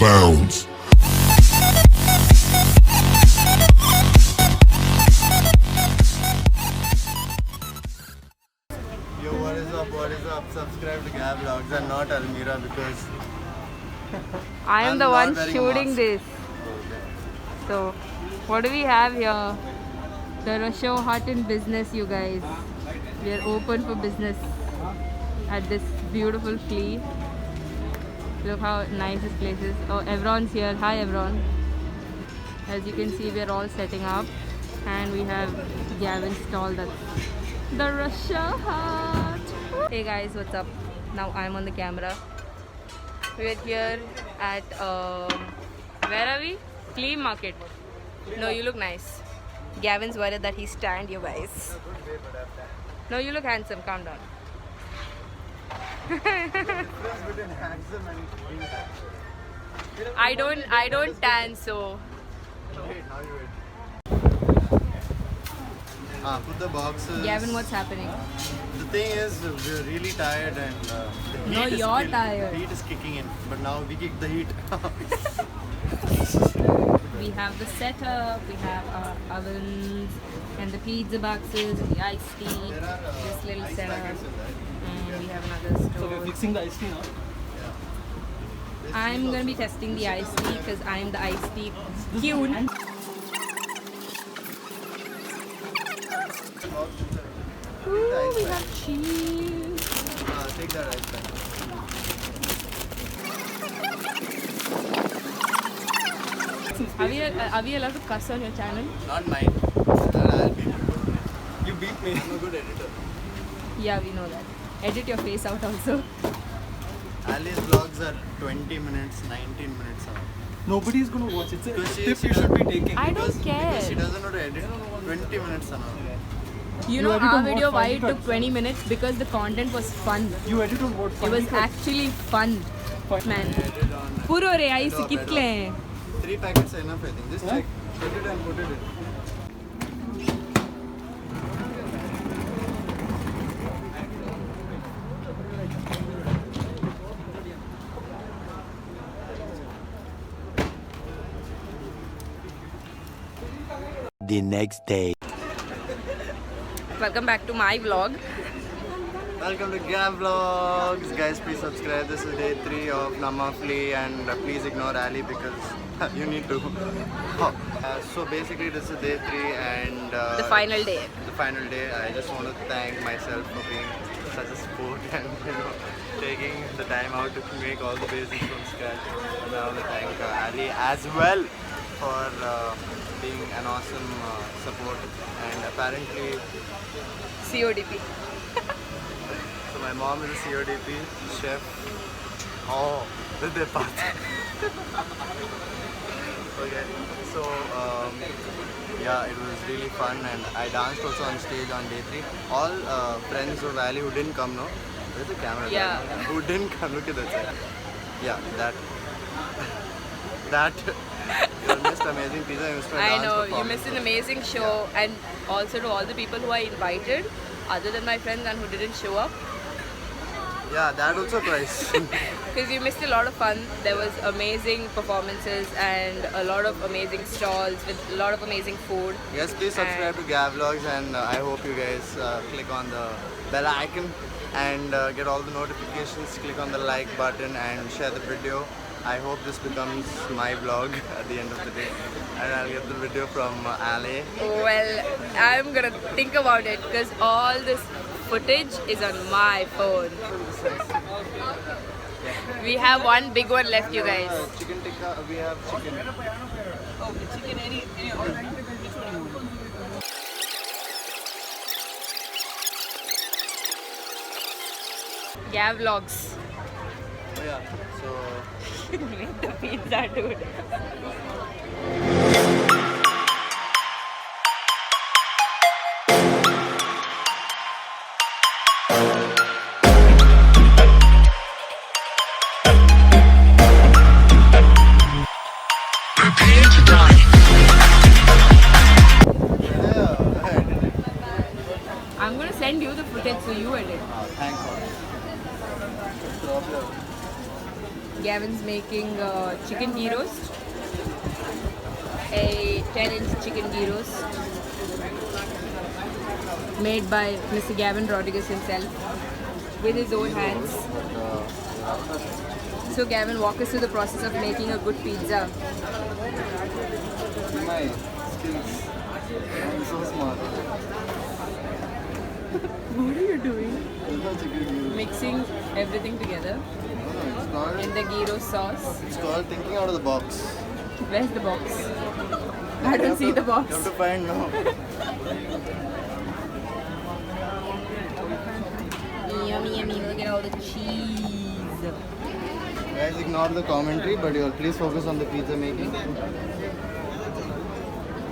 bounds. Yo, what is up? What is up? Subscribe to Gab Vlogs and not Almira because I am I'm the not one wearing a shooting mask. this. So, what do we have here? The Russia Hut in business, you guys. We are open for business at this beautiful flea. Look how nice this place is. Oh, everyone's here. Hi, everyone. As you can see, we are all setting up, and we have Gavin's stall. That's the Russia Hut. Hey guys, what's up? Now I'm on the camera. We're here at where are we? Flea market. No, you look nice. Gavin's worried that he's tanned, you guys. No, you look handsome. Calm down. Difference between handsome and being handsome. I don't tan, so Wait, now you wait. Put the boxes. Gavin, what's happening? The thing is, we're really tired and the heat No, is you're tired. The heat is kicking in, but now we kick the heat. We have the setup, we have our ovens and the pizza boxes and the iced tea, this little ice setup, packets in that. and we have another So we're stove. fixing the iced tea now. I'm gonna be testing the iced tea because I'm the iced tea queen. Ooh, we have cheese. Take that ice pack. Are we allowed to cuss on your channel? Not mine. I'll beat you. You beat me. I'm a good editor. Yeah, we know that. Edit your face out also. Ali's vlogs are 20 minutes, 19 minutes long. Nobody's gonna watch it. It's a Because she- tip she you should be doesn't- taking. I don't Because care. she doesn't know to edit. 20 minutes an hour. You know edit our on what video why funny it took cuts? 20 minutes? Because the content was fun. You edit on what? It funny was cuts? actually fun. Man. Edit on Puro re ice Bedo, kitle. 3 packets are enough, I think. Just Yeah? check. Put it and put it in. The next day. Welcome back to my vlog. Welcome to Gab Vlogs. Guys, please subscribe. This is day 3 of Namafli and please ignore Ali because you need to. So basically this is day 3 and The final day. the final day. I just want to thank myself for being such a sport and taking the time out to make all the basics from scratch. And I want to thank Ali as well for being an awesome support and apparently CODP. so my mom is a CODP chef. Oh, the part. Okay, so yeah, it was really fun and I danced also on stage on day 3. All friends of Ali who didn't come, no? Where's the camera? Yeah. Who didn't come? Look at that side. Yeah, that. You missed amazing pizza. You missed my I dance know, you performance. missed an amazing show, and also to all the people who I invited, other than my friends and who didn't show up, Yeah, that also twice. because you missed a lot of fun. There was amazing performances and a lot of amazing stalls with a lot of amazing food. Yes, please subscribe to Gab Vlogs and I hope you guys click on the bell icon and get all the notifications. Click on the like button and share the video. I hope this becomes my vlog at the end of the day and I'll get the video from Ali. Well, I'm gonna think about it because all this footage is on my phone. We have one big one left, you guys. Chicken tikka, we have chicken. Gav vlogs. Oh yeah, so Make the pizza, dude. I'm gonna send you the footage so you edit. thank God. Gavin's making chicken ghee roast. A 10-inch chicken ghee roast made by Mr. Gavin Rodriguez himself with his own hands. So Gavin, walk us through the process of making a good pizza. My skills. I'm so smart. What are you doing? It's such a good use. Mixing everything together It's called, in the ghee roast sauce. it's called thinking out of the box. Where's the box? I don't see the box. You have to find no. Yummy, yummy. Look at all the cheese. Guys, ignore the commentary, but you'll please focus on the pizza making.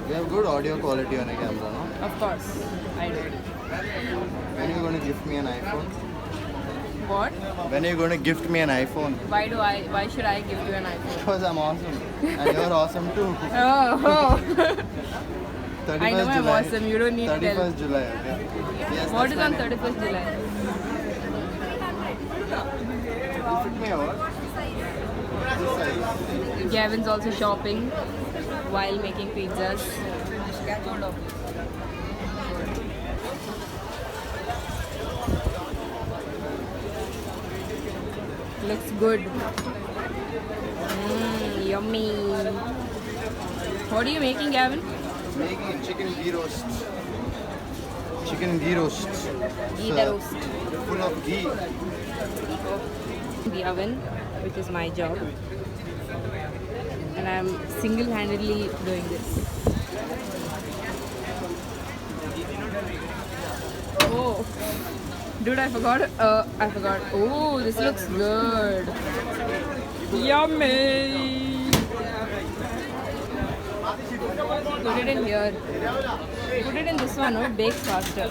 You have good audio quality on a camera, no? Of course, I do. When are you going to gift me an iPhone? What? When are you going to gift me an iPhone? Why should I give you an iPhone? Because I'm awesome. And you're awesome too. Oh. 31st I know I'm July. awesome. You don't need to 31st tell. July, okay? Yes, What is that's on my name. 31st July? You fit me over. This size. Gavin's also shopping while making pizzas. Looks good. Yummy. What are you making, Gavin? Making chicken ghee roast. Chicken ghee roast. Ghee So, roast. Full of ghee. The oven, which is my job. And I'm single-handedly doing this. Oh, dude, I forgot. Oh, this looks good. Yummy. Put it in here. Put it in this one, no? It bakes faster.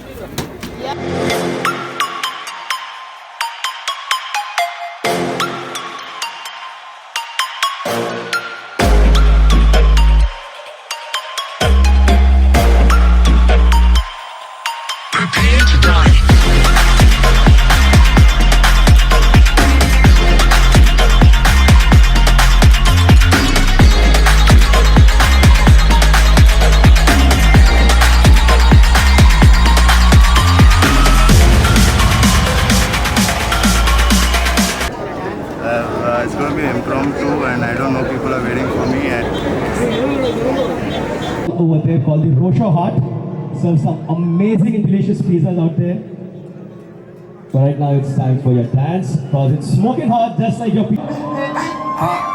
Prepare to die. It's going to be impromptu and I don't know, people are waiting for me. Over there called the Rocher Hut. Serve some amazing and delicious pizzas out there. But right now it's time for your dance because it's smoking hot just like your pizza.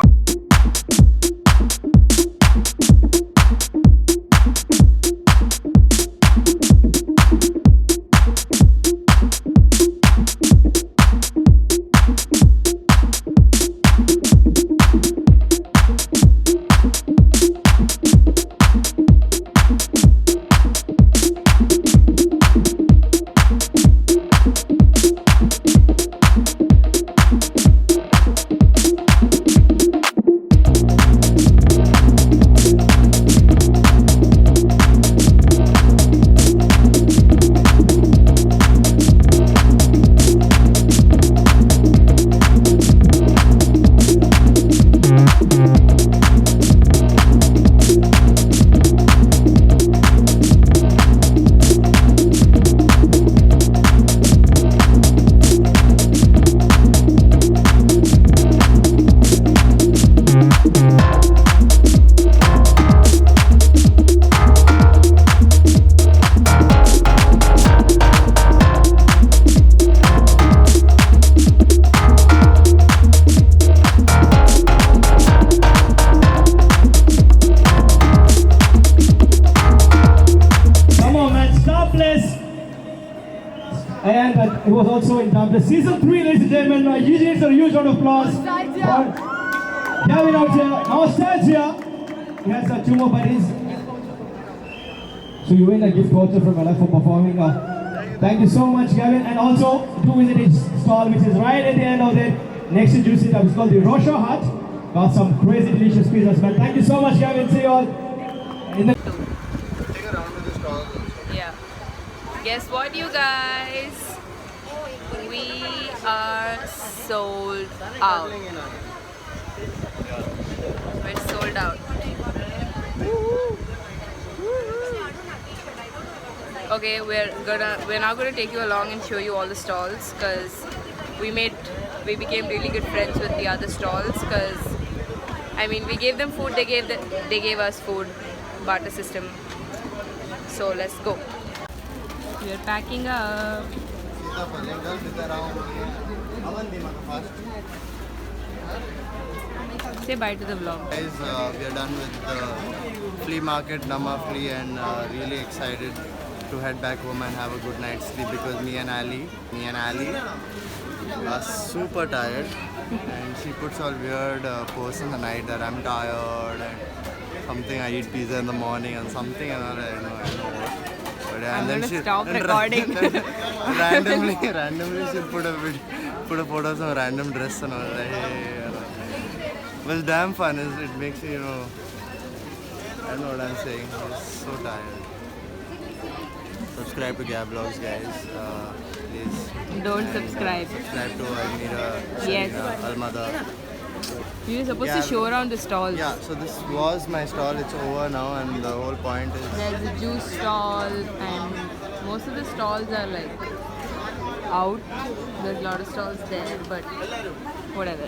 And it was also in Topless Season 3, ladies and gentlemen. Usually it's a huge round of applause. Gavin out here. Nostalgia. He has 2 more buddies. So you win a gift voucher from Ella for performing. Thank you so much, Gavin. And also, do visit his stall, which is right at the end of it, next to Juicy Tub. It's called the Rocher Hut. Got some crazy delicious pizzas, man. Thank you so much, Gavin. See you all in the... Take a round with the stall. Yeah. Guess what, you guys? We are sold out. We're sold out. Okay, we're now gonna take you along and show you all the stalls, because we became really good friends with the other stalls, because I mean, we gave them food, they gave us food, barter system. So let's go. We're packing up. Say bye to the vlog. Guys, we are done with the flea market, Nama Flea, and really excited to head back home and have a good night's sleep, because me and Ali are super tired, and she puts all weird posts in the night that I'm tired and something, I eat pizza in the morning and something, and I don't know what. But yeah, I'm and then gonna she stop recording. randomly she'll put a photo of some random dress and all that. Well, damn fun. It makes you, I don't know what I'm saying. I'm so tired. Subscribe to Gab Vlogs, guys. Please. Don't And, subscribe. subscribe to Almira, Yes. Almada. We were supposed Yeah. to show around the stalls. Yeah, so this was my stall. It's over now, and the whole point is. There's a juice stall, and most of the stalls are like out. There's a lot of stalls there, but whatever.